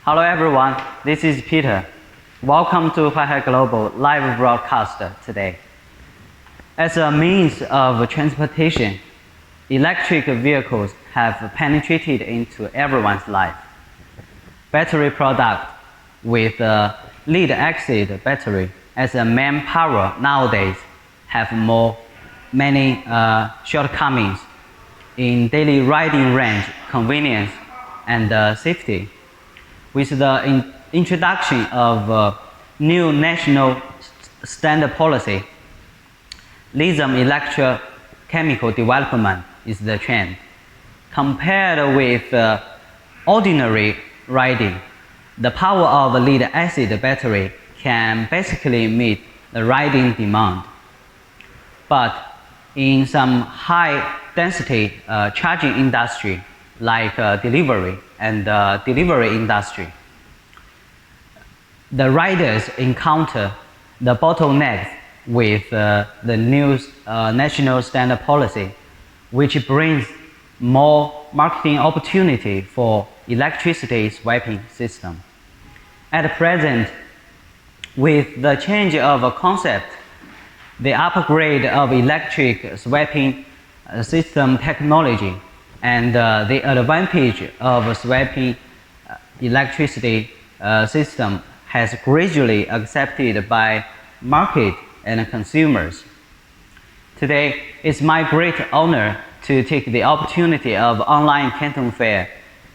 Hello everyone, this is Peter. Welcome to Huaihai Global live broadcast today. As a means of transportation, electric vehicles have penetrated into everyone's life. Battery product with a lead-acid battery as a main power nowadays have many shortcomings in daily riding range, convenience, and safety. With the introduction of new national standard policy, lithium electrochemical development is the trend. Compared with ordinary riding, the power of a lead-acid battery can basically meet the riding demand. But in some high-density charging industry, like delivery and delivery industry, the riders encounter the bottlenecks with the new national standard policy, which brings more marketing opportunity for electricity swapping system. At present, with the change of a concept, the upgrade of electric swapping system technology, and the advantage of swapping electricity system has gradually accepted by market and consumers. Today, it's my great honor to take the opportunity of online Canton Fair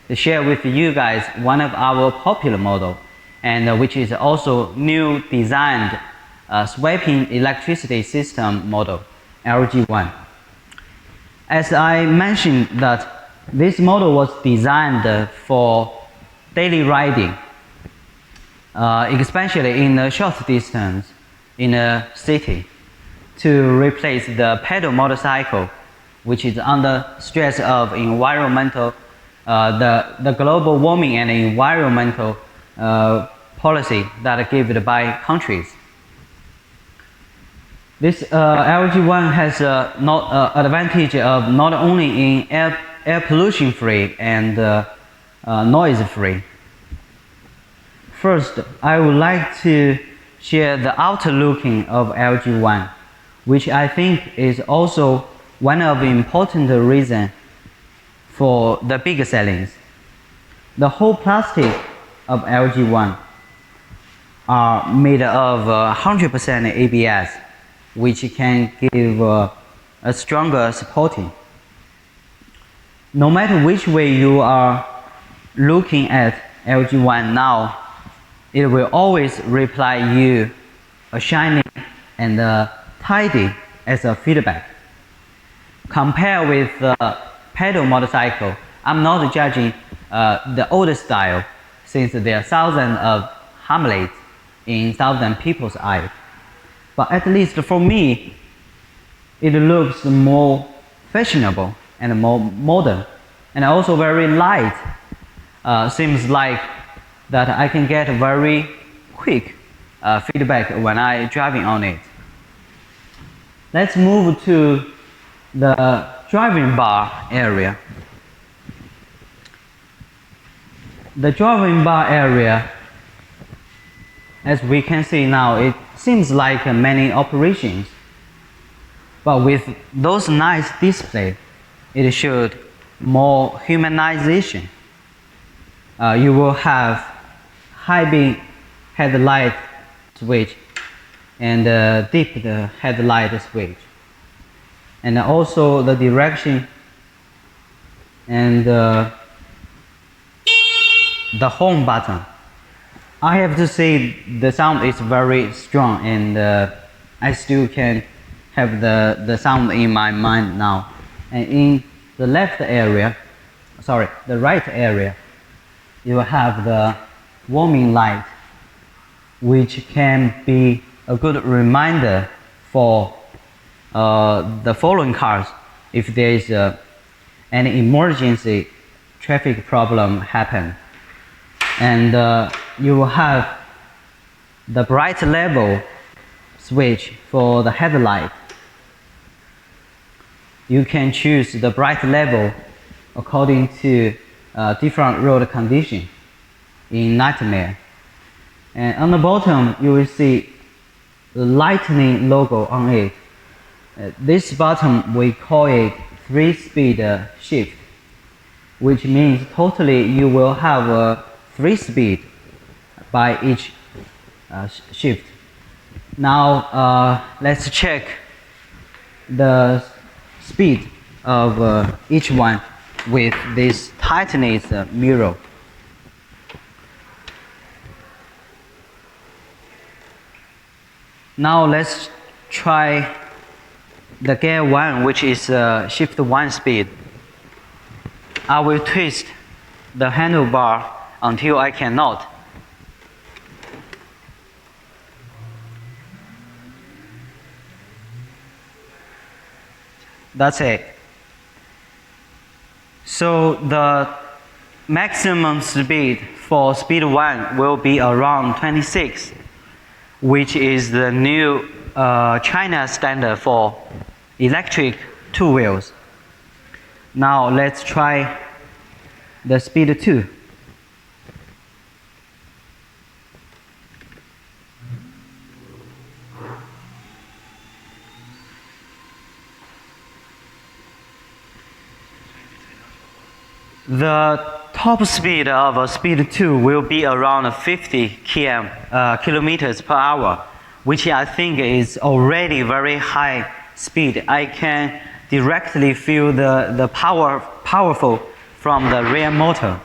to share with you guys one of our popular model, and which is also new designed swapping electricity system model, LG1. As I mentioned that this model was designed for daily riding, especially in a short distance in a city, to replace the pedal motorcycle, which is under stress of environmental, the global warming and environmental policy that are given by countries. This LG1 has advantage of not only in air pollution free and noise free. First, I would like to share the outer looking of LG1, which I think is also one of the important reasons for the big sellings. The whole plastic of LG1 are made of 100% ABS, which can give a stronger supporting. No matter which way you are looking at LG1 now, it will always reply you a shining and tidy as a feedback. Compare with the pedal motorcycle, I'm not judging the older style, since there are thousands of Hamlets in thousand people's eyes. But at least for me, it looks more fashionable and more modern, and also very light. Seems like that I can get very quick feedback when I'm driving on it. Let's move to the driving bar area. The driving bar area, as we can see now, it seems like many operations, but with those nice displays, it showed more humanization. You will have high beam headlight switch and deep headlight switch, and also the direction and the home button. I have to say the sound is very strong, and I still can have the sound in my mind now. And in the left area, the right area, you have the warming light, which can be a good reminder for the following cars if there is any emergency traffic problem happen. And you will have the bright level switch for the headlight. You can choose the bright level according to different road condition. in nightmare. And on the bottom, you will see the lightning logo on it. This button, we call it 3-speed shift, which means totally you will have a 3-speed by each shift. Now let's check the speed of each one with this tightness mirror. Now let's try the gear 1, which is shift 1 speed. I will twist the handlebar until I cannot. That's it. So the maximum speed for speed 1 will be around 26, which is the new China standard for electric 2 wheels. Now let's try the speed 2. The top speed of a speed 2 will be around 50 kilometers per hour, which I think is already very high speed. I can directly feel the powerful from the rear motor.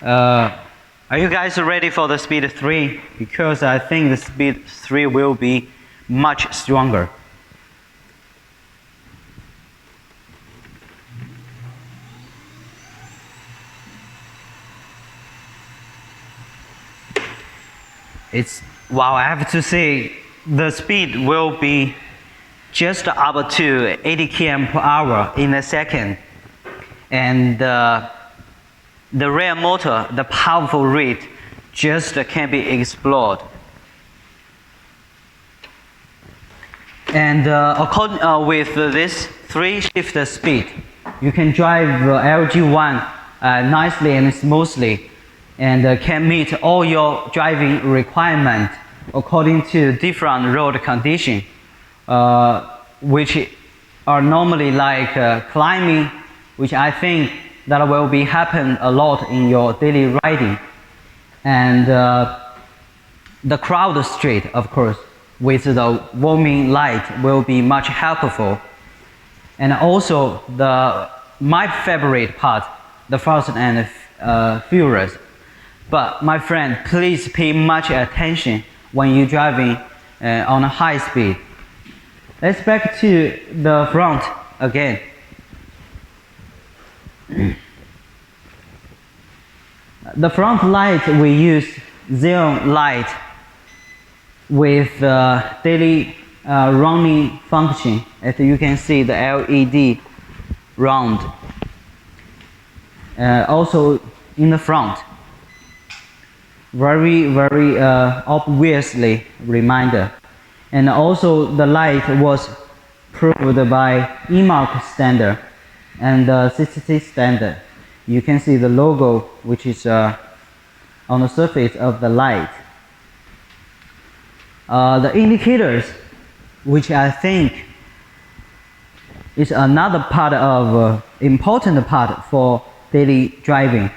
Are you guys ready for the speed 3? Because I think the speed 3 will be much stronger. Wow, I have to say, the speed will be just up to 80 km per hour in a second. And the rear motor, the powerful rate, just can be explored. And with this 3-shift speed, you can drive LG1 nicely and smoothly, and can meet all your driving requirements according to different road conditions, which are normally like climbing, which I think that will be happen a lot in your daily riding, and the crowd street, of course, with the warming light will be much helpful. And also my favorite part, the Fast and Furious. But my friend, please pay much attention when you're driving on a high speed. Let's back to the front again. The front light, we use xenon light with daily running function. As you can see, the LED round. Also in the front. Very obviously reminder. And also the light was proved by EMARC standard and CCC standard. You can see the logo, which is on the surface of the light. The indicators, which I think is another part of important part for daily driving,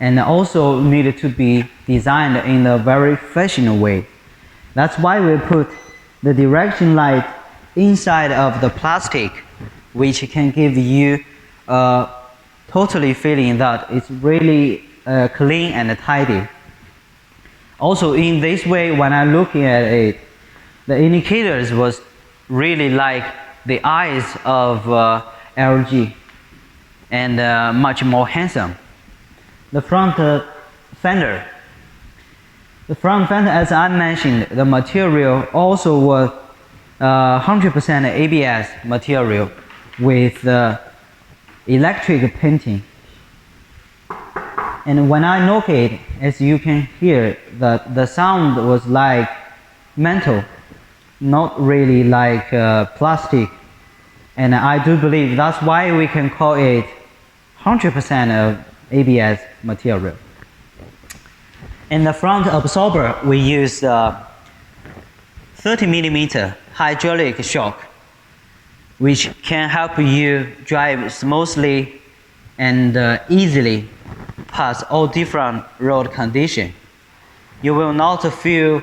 and also needed to be designed in a very fashionable way. That's why we put the direction light inside of the plastic, which can give you a totally feeling that it's really clean and tidy. Also in this way, when I look at it, the indicators was really like the eyes of LG and much more handsome. The front fender. The front fender, as I mentioned, the material also was 100% ABS material with electric painting. And when I knock it, as you can hear, the sound was like metal, not really like plastic. And I do believe that's why we can call it 100% of ABS material. In the front absorber, we use 30mm hydraulic shock, which can help you drive smoothly and easily past all different road conditions. You will not feel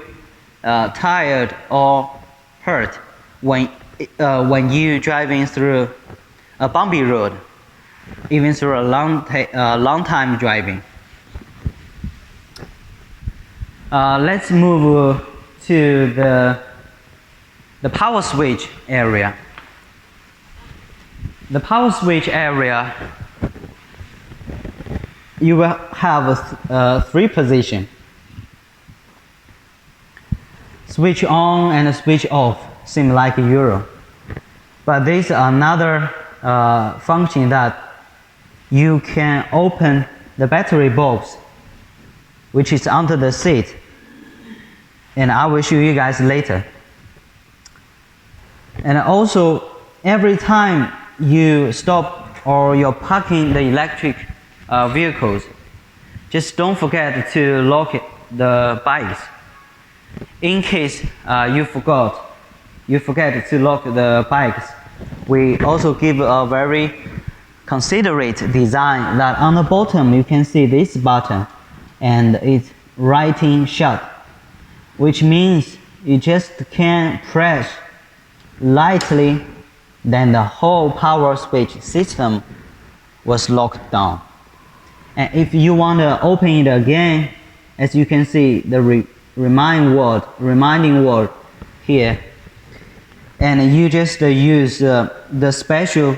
tired or hurt when you driving through a bumpy road, even through a long time driving. Let's move to the power switch area. The power switch area, you will have 3 positions: switch on and switch off, seem like Euro. But there's another function that you can open the battery box, which is under the seat, and I will show you guys later. And also, every time you stop or you're parking the electric vehicles, just don't forget to lock the bikes. In case you forget to lock the bikes, we also give a very considerate design that on the bottom you can see this button and it's writing shut, which means you just can press lightly, then the whole power switch system was locked down. And if you want to open it again, as you can see the reminding word here, and you just use the special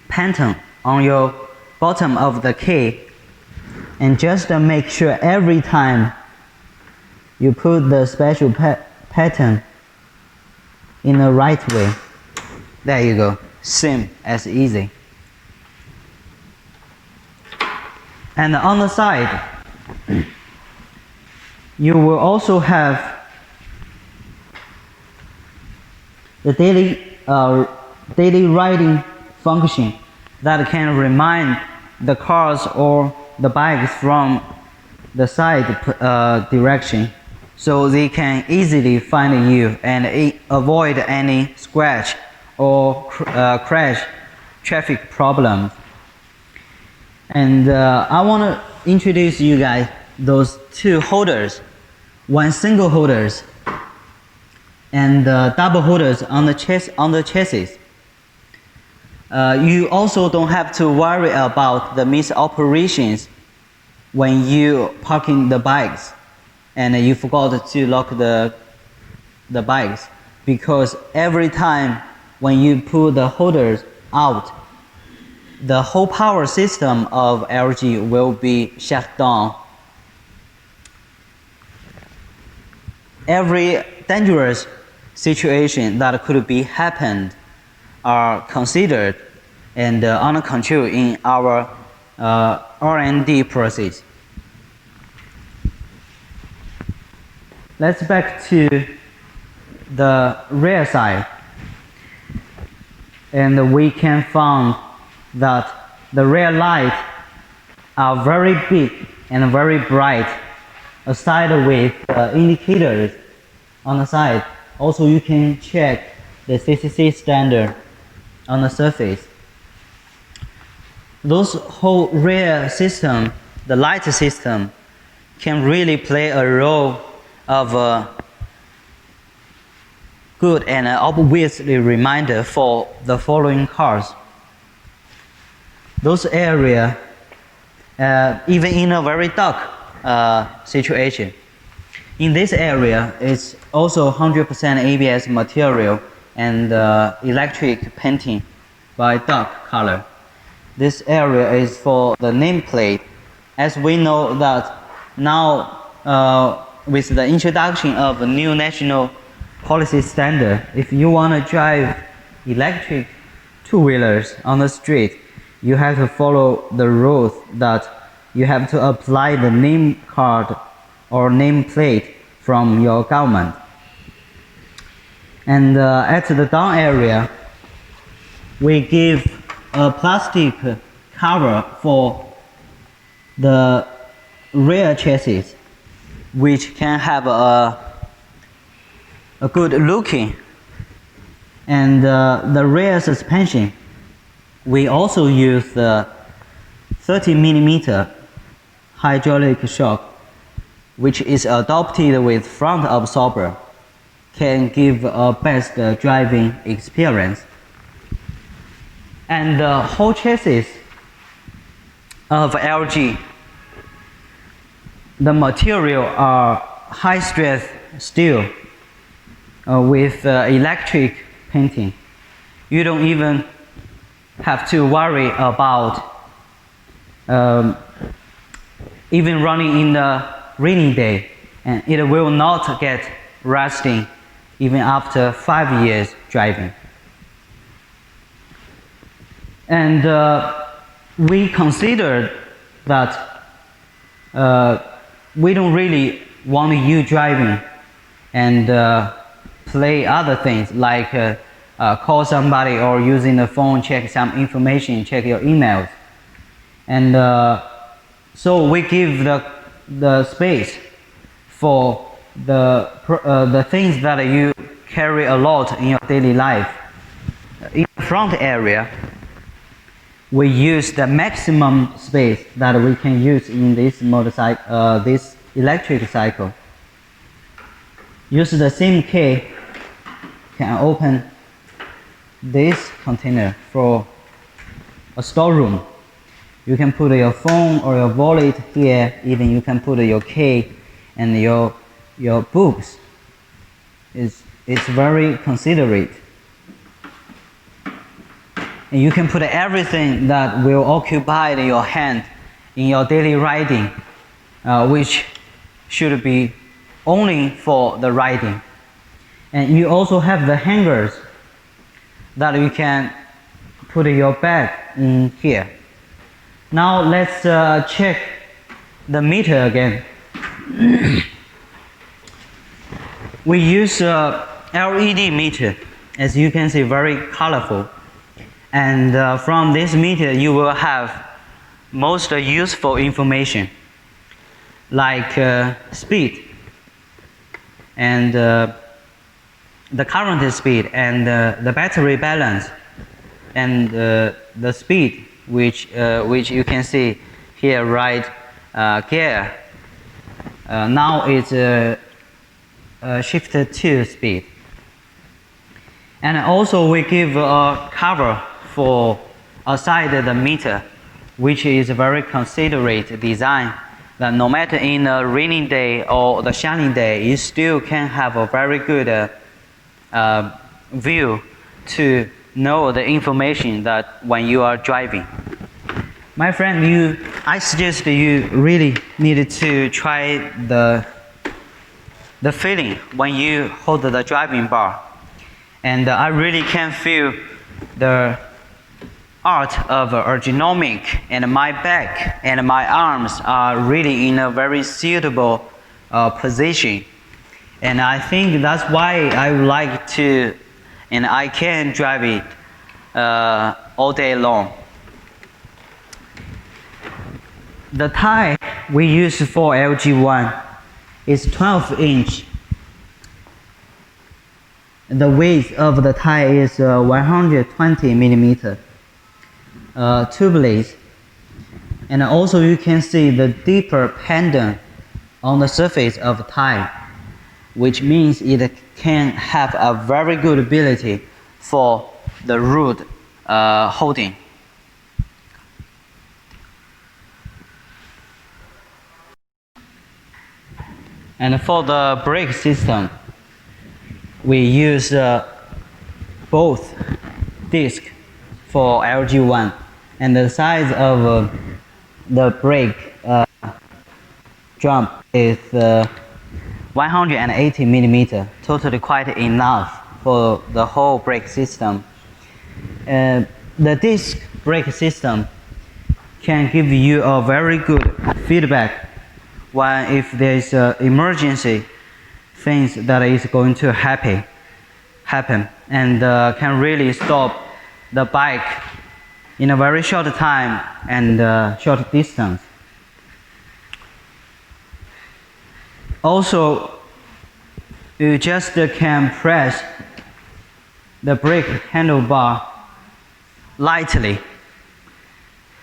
pattern on your bottom of the key, and just make sure every time you put the special pattern in the right way. There you go, same as easy. And on the side, you will also have the daily riding function that can remind the cars or the bikes from the side direction, so they can easily find you and avoid any scratch or crash traffic problems. And I want to introduce you guys those 2 holders, one single holders and double holders on the chassis. You also don't have to worry about the misoperations when you parking the bikes and you forgot to lock the bikes, because every time when you pull the holders out, the whole power system of LG will be shut down. Every dangerous situation that could be happened are considered and under control in our R&D process. Let's back to the rear side, and we can find that the rear lights are very big and very bright, aside with indicators on the side. Also, you can check the CCC standard on the surface. Those whole rear system, the light system, can really play a role of good and obviously reminder for the following cars. Those areas, even in a very dark situation, in this area, it's also 100% ABS material and electric painting by dark color. This area is for the nameplate. As we know that now with the introduction of a new national policy standard, if you want to drive electric two-wheelers on the street, you have to follow the rules that you have to apply the name card or nameplate from your government. And at the down area, we give a plastic cover for the rear chassis, which can have a good looking, and the rear suspension, we also use the 30mm hydraulic shock, which is adopted with front absorber, can give a best driving experience. And the whole chassis of LG, the material are high strength steel with electric painting. You don't even have to worry about even running in the rainy day, and it will not get rusting even after 5 years driving. And we considered that we don't really want you driving and play other things like call somebody or using the phone, check some information, check your emails. And so we give the space for the things that you carry a lot in your daily life. In the front area, we use the maximum space that we can use in this motorcycle, this electric cycle. Use the same key, can open this container for a storeroom. You can put your phone or your wallet here, even you can put your key and your books. It's very considerate. And you can put everything that will occupy your hand in your daily riding, which should be only for the riding. And you also have the hangers that you can put your bag in here. Now let's check the meter again. We use a LED meter, as you can see, very colorful. And from this meter you will have most useful information like speed and the current speed and the battery balance and the speed which you can see here, right? Gear now it's shifted to speed. And also we give a cover for outside the meter, which is a very considerate design, that no matter in a rainy day or the shining day, you still can have a very good view to know the information that when you are driving. My friend, I suggest you really needed to try the feeling when you hold the driving bar. And I really can feel the art of ergonomic, and my back and my arms are really in a very suitable position. And I think that's why I would like to, and I can drive it all day long. The tire we use for LG1 is 12-inch. The width of the tire is 120mm tubeless. And also you can see the deeper pendant on the surface of the tire, which means it can have a very good ability for the road holding. And for the brake system, we use both discs for LG1, and the size of the brake drum is 180mm, totally quite enough for the whole brake system. The disc brake system can give you a very good feedback when if there is emergency things that is going to happen, and can really stop the bike in a very short time and short distance. Also, you just can press the brake handlebar lightly.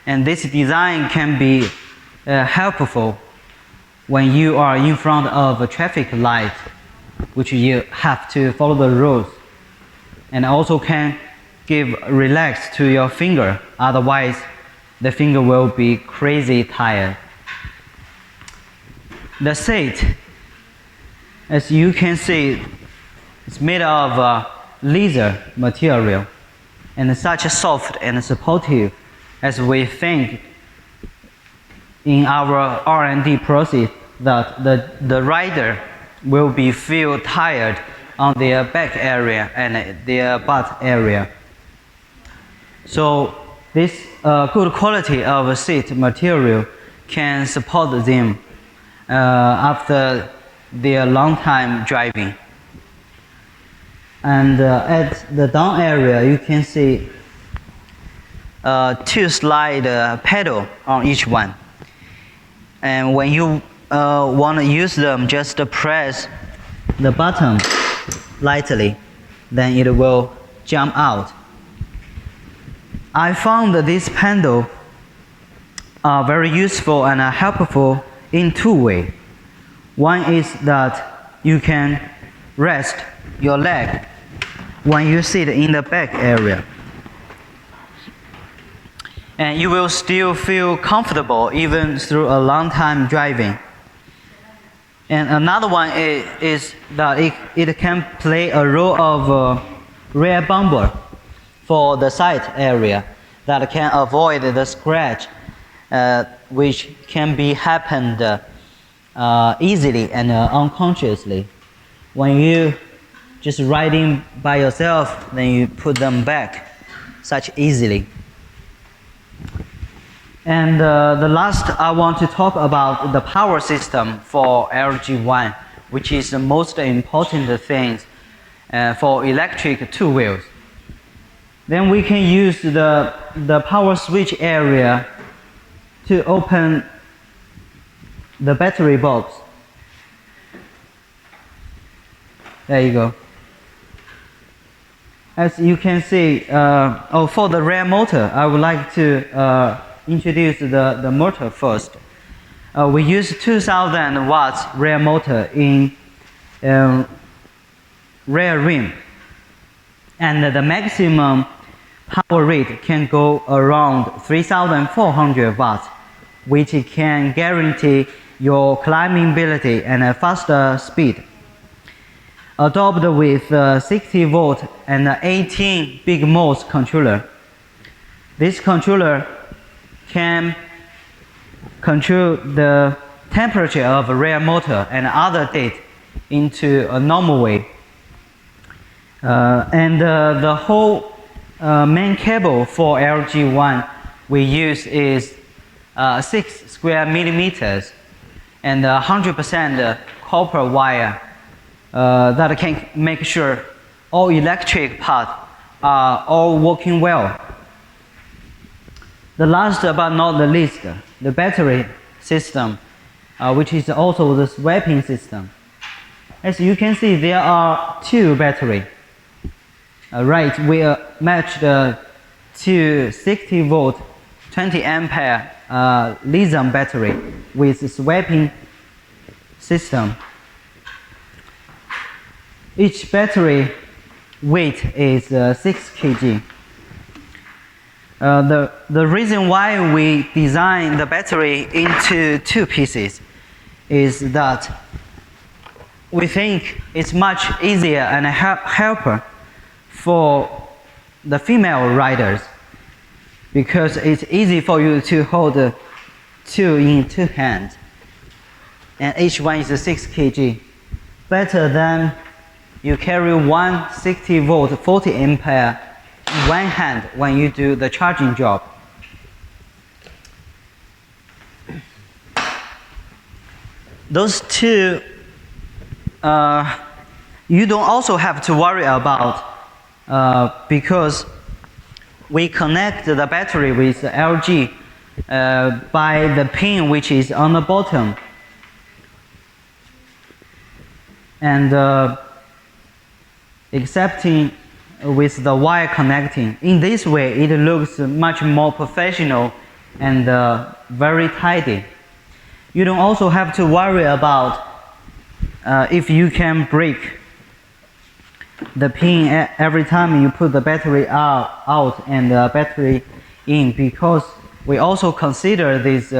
And this design can be helpful when you are in front of a traffic light, which you have to follow the rules, and also can give relax to your finger, otherwise the finger will be crazy tired. The seat, as you can see, is made of leather material and such soft and supportive as we think in our R&D process that the rider will be feel tired on their back area and their butt area. So this good quality of seat material can support them after their long time driving. And at the down area, you can see two slide pedal on each one. And when you want to use them, just press the button lightly, then it will jump out. I found this pedal very useful and helpful in two ways. One is that you can rest your leg when you sit in the back area, and you will still feel comfortable even through a long time driving. And another one is that it can play a role of rear bumper for the side area that can avoid the scratch which can be happened easily and unconsciously. When you just riding by yourself, then you put them back such easily. And the last, I want to talk about the power system for LG1, which is the most important thing for electric two wheels. Then we can use the power switch area to open the battery box. There you go. As you can see, for the rear motor, I would like to introduce the motor first. We use 2000 watts rear motor in rear rim, and the maximum power rate can go around 3400 watts, which can guarantee your climbing ability and a faster speed. Adopt with 60 volt and 18 big modes controller. This controller can control the temperature of a rear motor and other data into a normal way. And the whole main cable for LG1 we use is 6 square millimeters and 100% copper wire that can make sure all electric parts are all working well. The last but not the least, the battery system, which is also the swapping system. As you can see, there are two batteries. Right, we matched to 60 volt, 20 ampere lithium battery with swapping system. Each battery weight is 6 kg. The reason why we designed the battery into two pieces is that we think it's much easier and helpful for the female riders, because it's easy for you to hold two in two hands, and each one is 6 kg. Better than you carry one 60 volt 40 ampere in one hand when you do the charging job. Those two you don't also have to worry about because we connect the battery with the LG by the pin which is on the bottom. and accepting with the wire connecting. In this way, it looks much more professional and very tidy. You don't also have to worry about if you can break the pin every time you put the battery out and the battery in, because we also consider these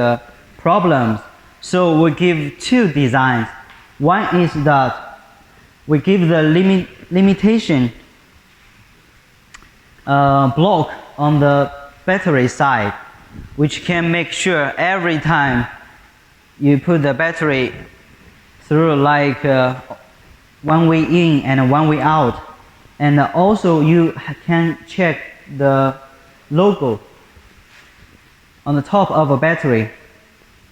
problems. So we give two designs. One is that we give the limitation block on the battery side, which can make sure every time you put the battery through, like one way in and one way out. And also you can check the logo on the top of a battery,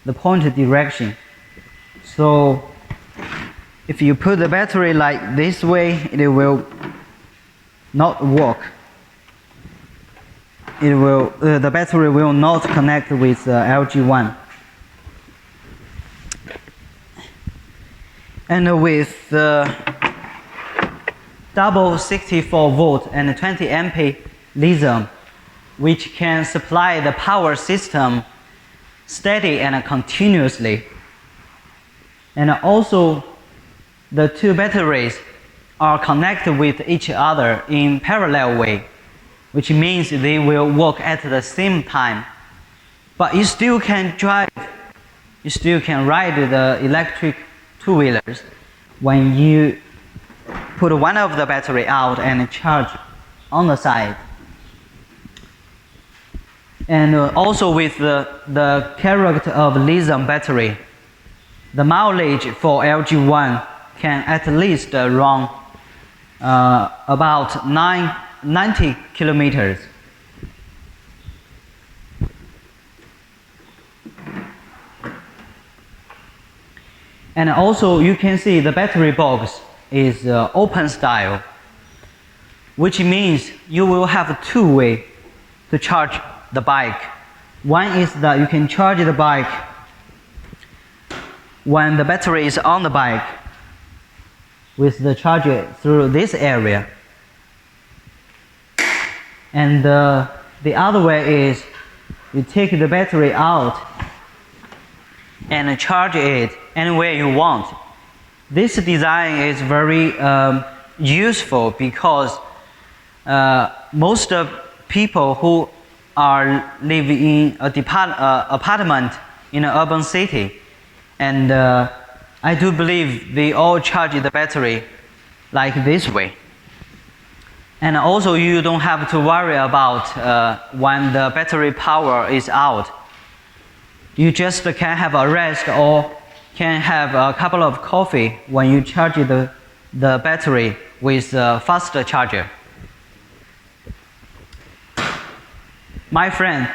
the pointer direction. So if you put the battery like this way, it will not work. The battery will not connect with LG1. And with double 64 volt and 20 ampere lithium, which can supply the power system steady and continuously. And also the two batteries are connected with each other in parallel way, which means they will work at the same time. But you still can drive, you still can ride the electric two-wheelers when you put one of the battery out and charge on the side. And also with the character of lithium battery, the mileage for LG1 can at least run about 90 kilometers. And also you can see the battery box is open style, which means you will have two ways to charge the bike. One is that you can charge the bike when the battery is on the bike with the charger through this area. And the other way is you take the battery out and charge it anywhere you want. This design is very useful because most of people who are living in a apartment in an urban city, and I do believe they all charge the battery like this way. And also you don't have to worry about when the battery power is out. You just can have a rest or can have a couple of coffee when you charge the battery with a faster charger. My friend,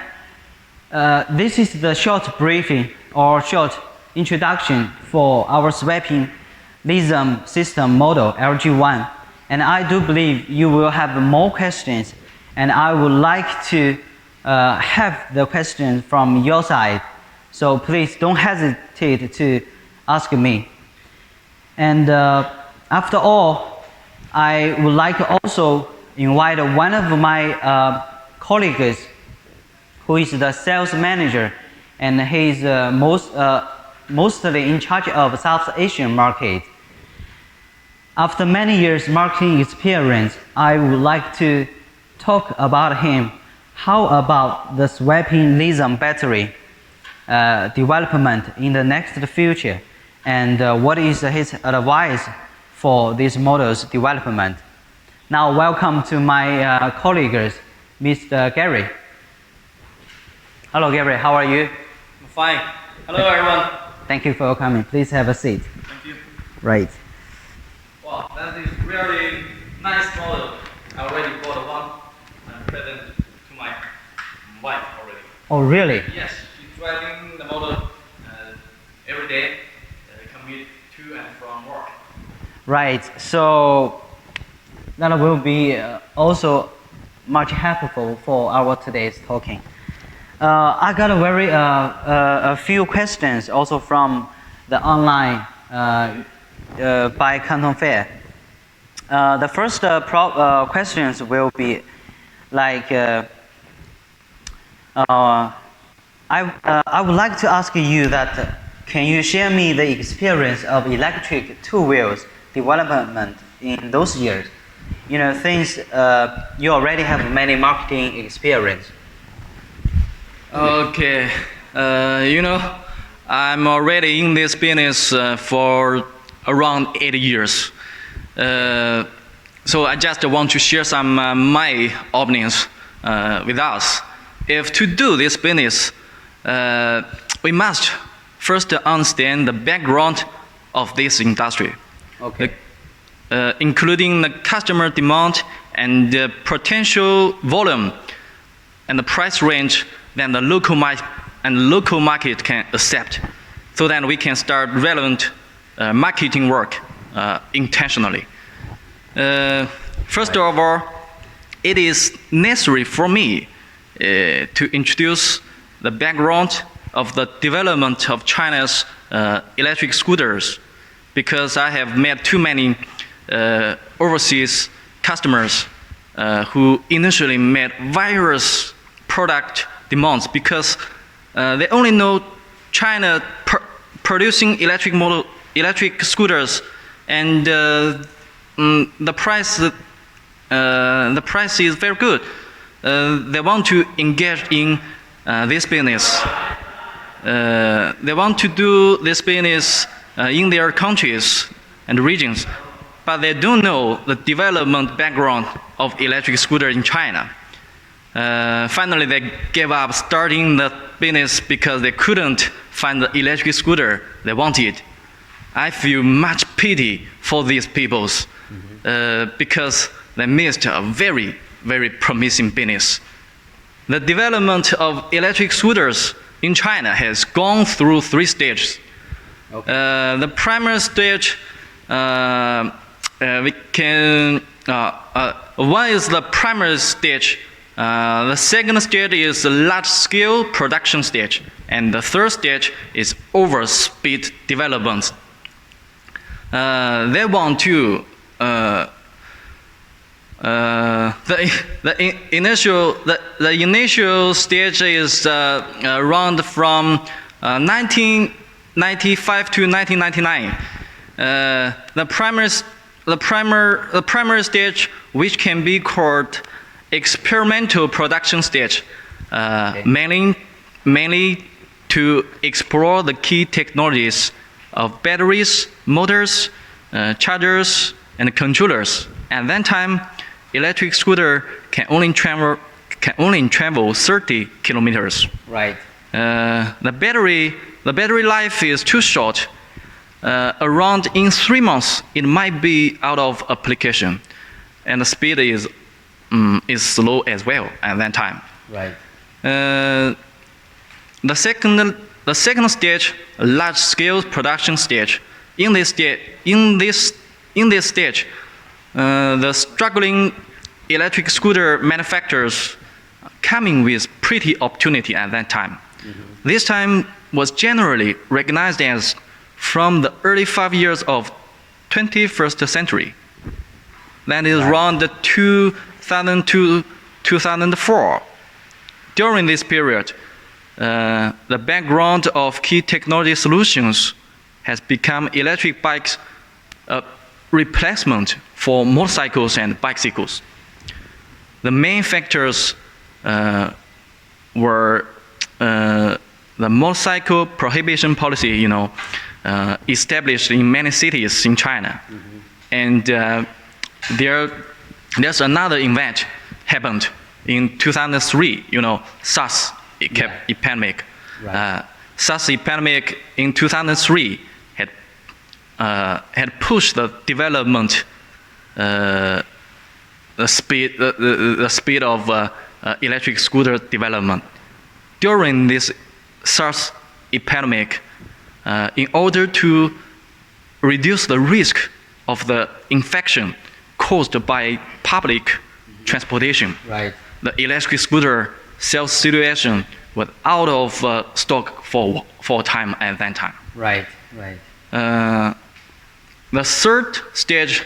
this is the short briefing or short introduction for our swapping lithium system model LG1. And I do believe you will have more questions, and I would like to have the questions from your side. So please don't hesitate to ask me. And after all, I would like to also invite one of my colleagues who is the sales manager, and he's mostly in charge of South Asian market. After many years marketing experience, I would like to talk about him. How about the swapping lithium battery development in the next future, and what is his advice for this model's development? Now welcome to my colleagues, Mr. Gary. Hello Gary, how are you? I'm fine. Hello everyone. Thank you for coming. Please have a seat. Thank you. Right. Wow, that is really nice model. I already bought one and present to my wife already. Oh really? Yes, she's driving the model every day, commute to and from work. Right, so that will be also much helpful for our today's talking. I got a few questions also from the online by Canton Fair. The first questions will be like, I would like to ask you that, can you share me the experience of electric two wheels development in those years? You know, since you already have many marketing experience. Okay, you know, I'm already in this business for around 8 years. So I just want to share some my opinions with us. If to do this business, we must first understand the background of this industry, Okay. including the customer demand and the potential volume and the price range that the local market can accept, so that we can start relevant marketing work intentionally. First of all, it is necessary for me to introduce the background of the development of China's electric scooters, because I have met too many overseas customers who initially met various product demands because they only know China producing electric scooters, and the price is very good. They want to engage in this business. They want to do this business in their countries and regions, but they don't know the development background of electric scooter in China. Finally, they gave up starting the business because they couldn't find the electric scooter they wanted. I feel much pity for these peoples because they missed a very, very promising business. The development of electric scooters in China has gone through 3 stages. Okay. The primary stage, one is the primary stage. The second stage is the large-scale production stage, and the third stage is over-speed development. They want to the initial stage is around from 1995 to 1999. The primary stage, which can be called experimental production stage, okay, mainly to explore the key technologies of batteries, motors, chargers, and controllers. At that time, electric scooter can only travel 30 kilometers. Right. The battery life is too short. Around in 3 months, it might be out of application, and the speed is slow as well at that time. Right. The second stage, large-scale production stage. In this stage, the struggling electric scooter manufacturers coming with pretty opportunity at that time. Mm-hmm. This time was generally recognized as from the early 5 years of 21st century. That is around 2002, 2004. During this period, the background of key technology solutions has become electric bikes replacement for motorcycles and bicycles. The main factors were the motorcycle prohibition policy, established in many cities in China. Mm-hmm. And there's another event happened in 2003, SARS epidemic. Right. SARS epidemic in 2003 had pushed the development, the speed of electric scooter development. During this SARS epidemic, in order to reduce the risk of the infection caused by public transportation, right, the electric scooter sales situation was out of stock for a time at that time. Right, right. the third stage,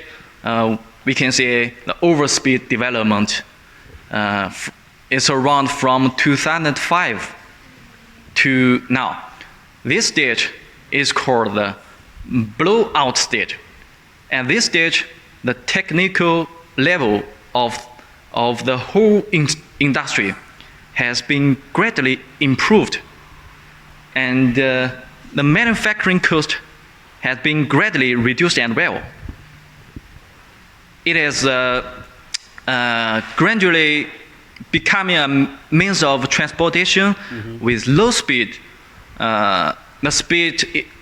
we can say the overspeed development is around from 2005 to now. This stage is called the blowout stage. And this stage, the technical level of the whole industry has been greatly improved. And the manufacturing cost has been greatly reduced and well. It has gradually becoming a means of transportation with low speed. The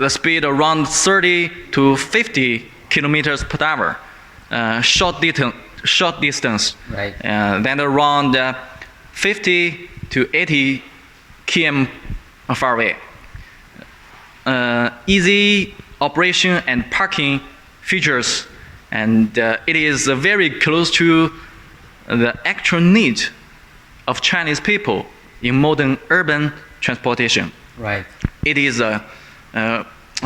speed around 30 to 50 kilometers per hour, short distance, Right. then around 50 to 80 km far away. Easy operation and parking features, and it is very close to the actual need of Chinese people in modern urban transportation. Right. It is,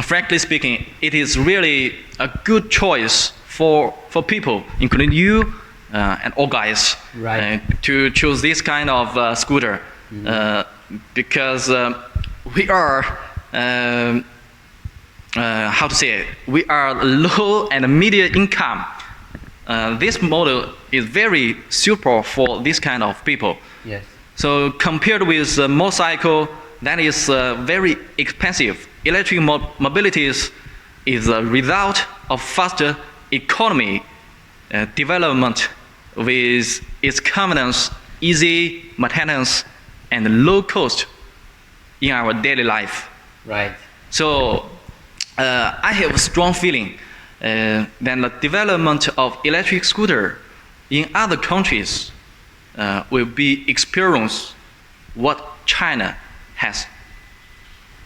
frankly speaking, it is really a good choice for people, including you and all guys, Right. to choose this kind of scooter, because we are, how to say it, we are low and medium income. This model is very suitable for this kind of people. Yes. So compared with motorcycle, that is very expensive. Electric mobility is a result of faster economy development with its convenience, easy maintenance, and low cost in our daily life. Right. So I have a strong feeling that the development of electric scooter in other countries will be experienced what China has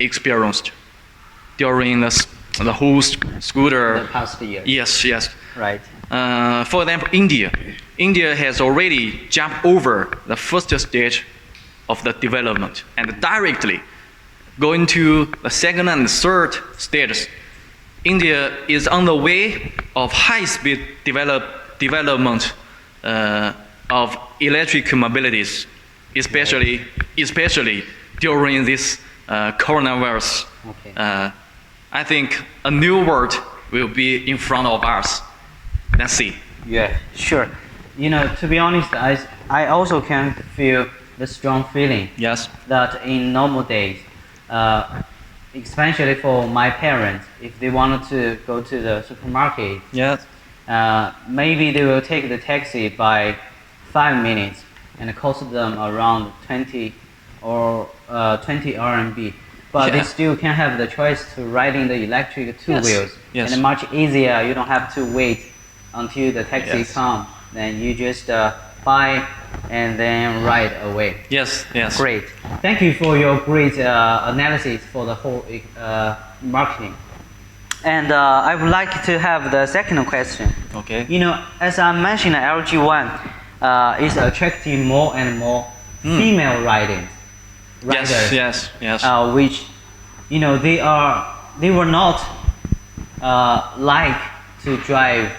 experienced during the whole scooter. The past year. Yes, yes. Right. For example, India has already jumped over the first stage of the development and directly going to the second and third stages. India is on the way of high-speed development of electric mobilities, especially during this coronavirus. Okay. I think a new world will be in front of us. Let's see. Yeah, sure. You know, to be honest, I also can feel the strong feeling Yes. that in normal days, especially for my parents, if they wanted to go to the supermarket, Yes. maybe they will take the taxi by 5 minutes and it costs them around 20 RMB. But they Yeah. still can have the choice to riding the electric two Yes. wheels. Yes. And much easier, you don't have to wait until the taxi Yes. comes. Then you just buy and then ride away. Yes. Yes. Great. Thank you for your great analysis for the whole marketing. And I would like to have the second question. Okay. You know, as I mentioned, LG One is attracting more and more female riders. Yes. Yes. Yes. Which, you know, they were not like to drive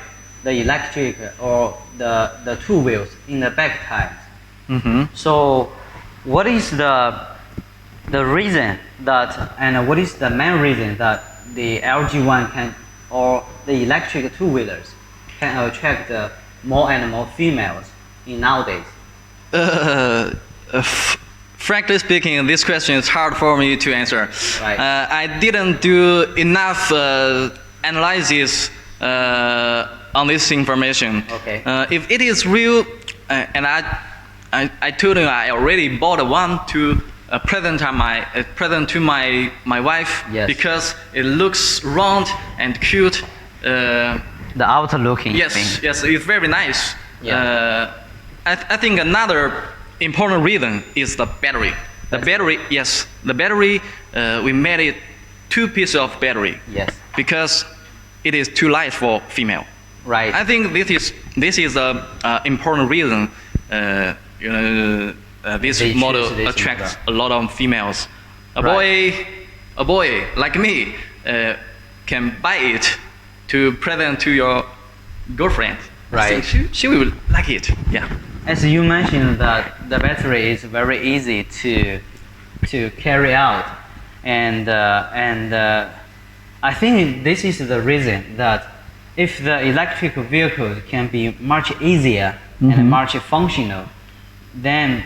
the electric or the two wheels in the back tires. Mm-hmm. So, what is the reason that, and what is the main reason that the LG One can, or the electric two wheelers can attract more and more females in nowadays? Frankly speaking, this question is hard for me to answer. Right. I didn't do enough analysis on this information. Okay. If it is real, and I told him I already bought one to present to my wife. Yes. Because it looks round and cute. The outer looking Yes, thing. yes, it's very nice. Yeah. I think another important reason is the battery. The battery, yes, the battery. We made it 2 pieces of battery. Yes. Because it is too light for female. Right. I think this is a important reason. This They model choose this attracts model. a lot of females. A Right. boy like me can buy it to present to your girlfriend. I Right. think she will like it. Yeah. As you mentioned that the battery is very easy to carry out, and I think this is the reason that if the electric vehicles can be much easier and much functional, then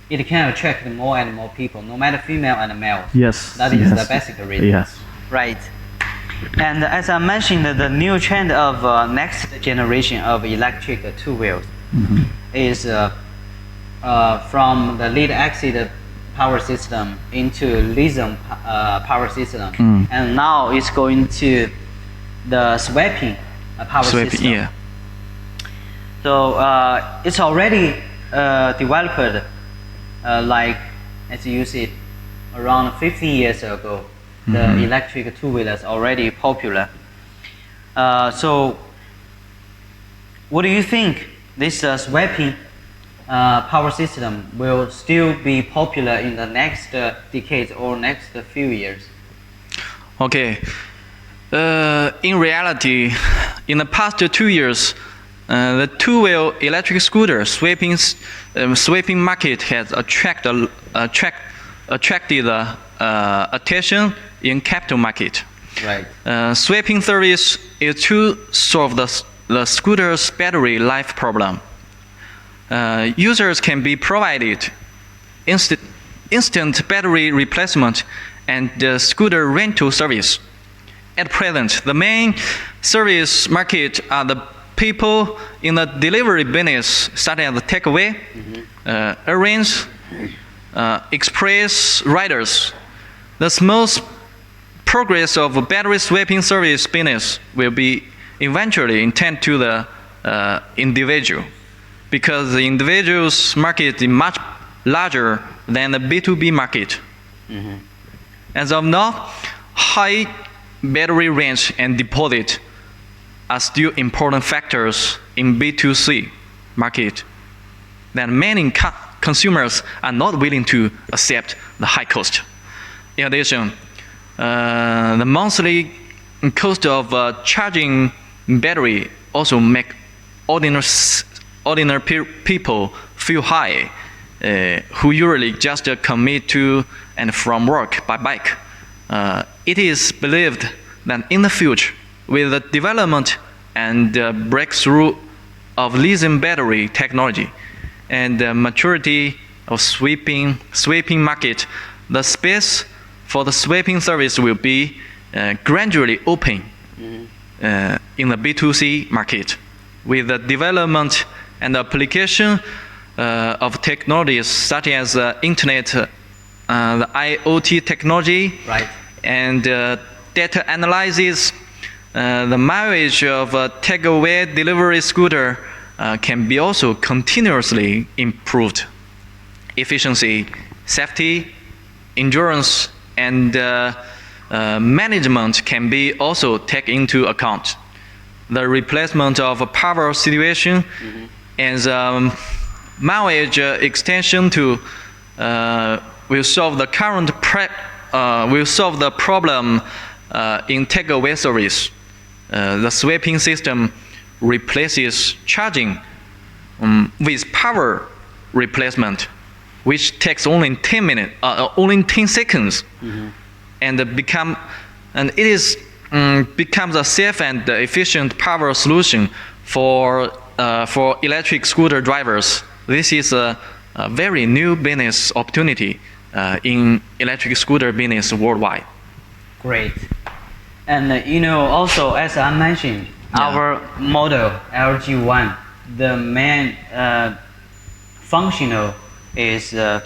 it can attract more and more people, no matter female and male. Yes. That is yes. the basic reason. Yes. Right. And as I mentioned, the new trend of next generation of electric two wheels is from the lead acid power system into lithium power system, and now it's going to the swapping power system. Yeah. So it's already developed, like as you said, around 50 years ago. The electric two-wheelers already popular. So, what do you think? This swapping power system will still be popular in the next decade or next few years? Okay. In reality, in the past 2 years, the two-wheel electric scooter swapping market has attracted attention in capital market. Right. Swapping service is to solve the scooter's battery life problem. Users can be provided instant battery replacement and scooter rental service. At present, the main service market are the people in the delivery business, such as takeaway, arrange, express riders. The smooth progress of battery swapping service business will be eventually intended to the individual, because the individual's market is much larger than the B2B market. As of now, high battery range and deposit are still important factors in B2C market that many consumers are not willing to accept the high cost. In addition, the monthly cost of charging battery also make ordinary people feel high, who usually just commute to and from work by bike. It is believed that in the future, with the development and breakthrough of lithium battery technology and the maturity of swapping market, the space for the swapping service will be gradually open in the B2C market. With the development and application of technologies such as internet, the IoT technology, Right. and data analysis, the mileage of a takeaway delivery scooter can be also continuously improved. Efficiency, safety, endurance, and management can be also taken into account. The replacement of a power situation and mileage extension to will solve the problem in takeaway service. The swapping system replaces charging with power replacement, which takes only 10 minutes, only 10 seconds, and becomes a safe and efficient power solution for electric scooter drivers. This is a very new business opportunity in electric scooter business worldwide. Great. And also as I mentioned, our model LG1, the main functional is the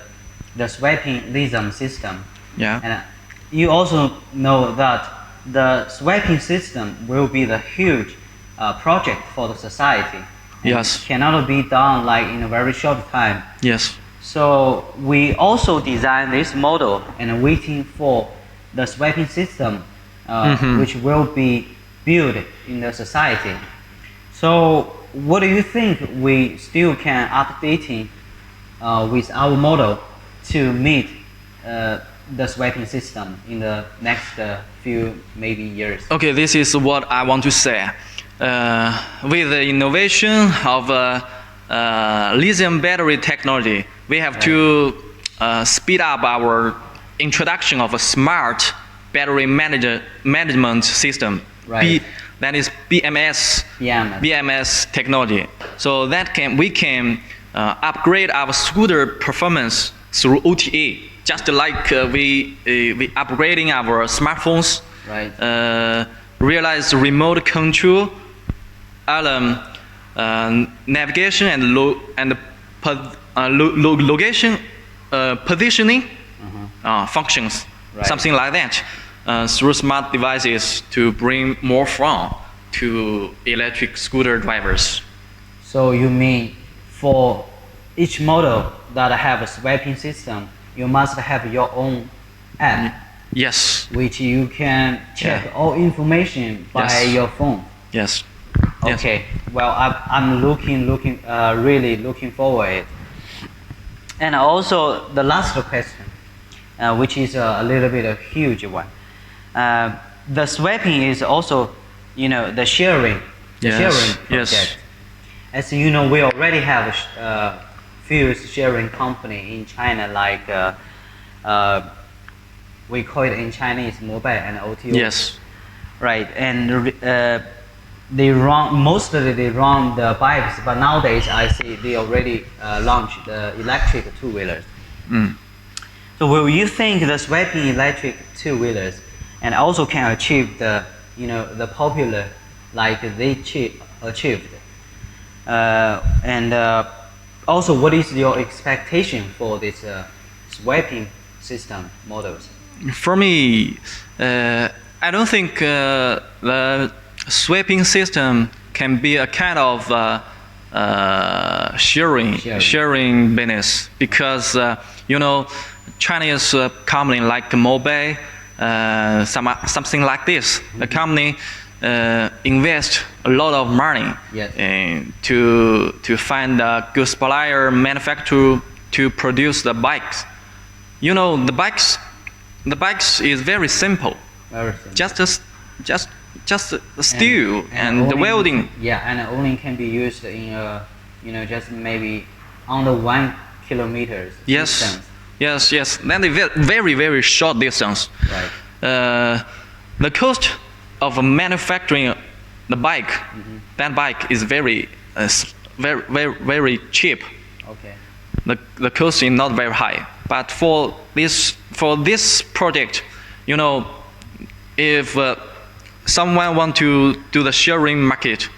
swapping lithium system. Yeah. And you also know that the swapping system will be the huge project for the society. Yes. Cannot be done like in a very short time. Yes. So we also designed this model and waiting for the swapping system, which will be built in the society. So what do you think we still can updating with our model to meet the swapping system in the next few maybe years? Okay, this is what I want to say. With the innovation of lithium battery technology, we have to speed up our introduction of a smart battery management system. Right. That is BMS technology. So that we can upgrade our scooter performance through OTA, just like we upgrading our smartphones. Right. Realize remote control, alarm, navigation and location positioning functions, Right. something like that, through smart devices to bring more fun to electric scooter drivers. So you mean for each model that have a swapping system, you must have your own app, Yes. which you can check Yeah. all information by Yes. your phone. Yes. Okay. Well, I'm really looking forward. And also the last question, which is a little bit a huge one. The swapping is also, the sharing, Yes. sharing Yes. project. As you know, we already have a few sharing company in China, like we call it in Chinese mobile and OTO. Yes. Right, and they run the bikes, but nowadays I see they already launched the electric two-wheelers. So will you think the swapping electric two-wheelers and also can achieve the popular like they achieved? And also, what is your expectation for this swapping system models? For me, I don't think the swapping system can be a kind of sharing business, because China is company like mobile, something like this. The company invest a lot of money Yes. to find a good supplier, manufacturer to produce the bikes. The bikes is very simple. Very simple. Just the steel and the only- welding. Yeah, and it only can be used in just maybe under 1 kilometers distance. Yes. Then a very, very short distance. Right. The cost of manufacturing the bike, that bike is very cheap. Okay. The cost is not very high. But for this project, if someone want to do the sharing market,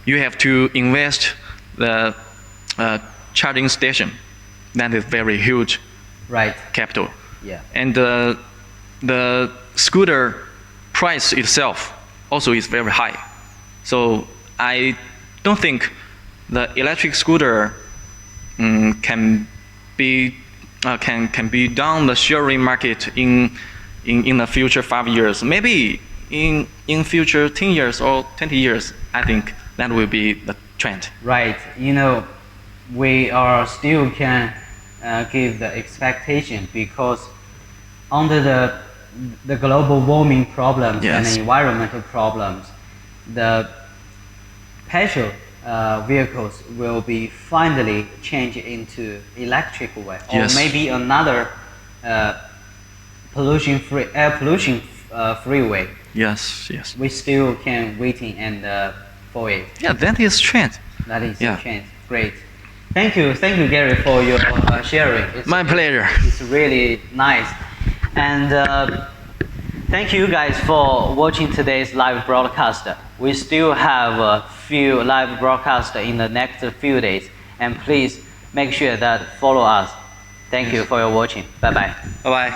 you have to invest the charging station. That is very huge Right. capital. Yeah. And the scooter price itself also is very high. So I don't think the electric scooter can be done the sharing market in the future 5 years. Maybe in future 10 years or 20 years, I think that will be the trend. Right. We are still can give the expectation, because under the global warming problems Yes. and environmental problems, the petrol vehicles will be finally changed into electric way, or Yes. maybe another air pollution free way. Yes. We still can waiting and for it. Yeah, that is trend. That is Yeah. a chance. Great. Thank you, Gary, for your sharing. My pleasure. It's really nice. And thank you guys for watching today's live broadcast. We still have a few live broadcasts in the next few days, and please make sure that follow us. Thank you for your watching. Bye bye. Bye bye.